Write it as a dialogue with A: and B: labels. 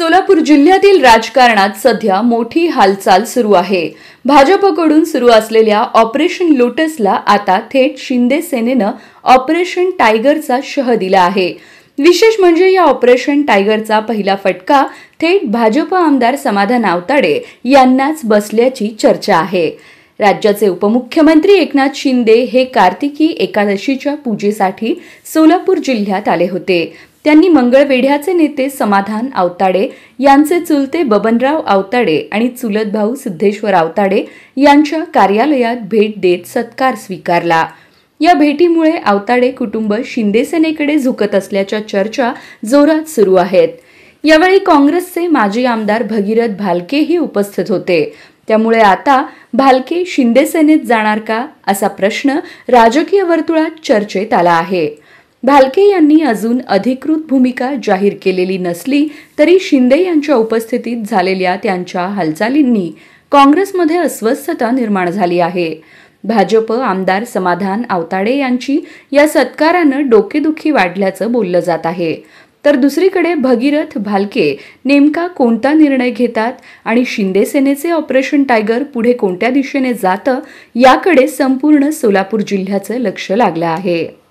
A: सोलापूर जिल्ह्यातील राजकारणात सध्या मोठी हालचाल सुरू आहे। भाजपकडून सुरू असलेल्या ऑपरेशन लोटसला आता थेट शिंदे सेनेनं ऑपरेशन टायगरचा शह दिला आहे। विशेष म्हणजे या ऑपरेशन टायगरचा पहिला फटका थेट भाजप आमदार समाधान आवताडे यांनाच बसल्याची चर्चा आहे। राज्याचे उपमुख्यमंत्री एकनाथ शिंदे हे कार्तिकी एकादशीच्या पूजेसाठी सोलापूर जिल्ह्यात आले होते। त्यांनी मंगळवेढ्याचे नेते समाधान आवताडे यांचे चुलते बबनराव आवताडे आणि चुलत भाऊ सिद्धेश्वर आवताडे यांच्या कार्यालयात भेट देत सत्कार स्वीकारला। या भेटीमुळे आवताडे कुटुंब शिंदे सेनेकडे झुकत असल्याच्या चर्चा जोरात सुरू आहेत। यावेळी काँग्रेसचे माजी आमदार भगीरथ भालकेही उपस्थित होते। त्यामुळे आता भालके शिंदे सेनेत जाणार का असा प्रश्न राजकीय वर्तुळात चर्चेत आला आहे। भालके यांनी अजून अधिकृत भूमिका जाहीर केलेली नसली तरी शिंदे यांच्या उपस्थितीत झालेल्या त्यांच्या हालचालींनी काँग्रेसमध्ये अस्वस्थता निर्माण झाली आहे। भाजप आमदार समाधान आवताडे यांची या सत्कारानं डोकेदुखी वाढल्याचं बोललं जात आहे। तर दुसरीकडे भगीरथ भालके नेमका कोणता निर्णय घेतात आणि शिंदे सेनेचे ऑपरेशन टायगर पुढे कोणत्या दिशेने जातं याकडे संपूर्ण सोलापूर जिल्ह्याचं लक्ष लागलं आहे।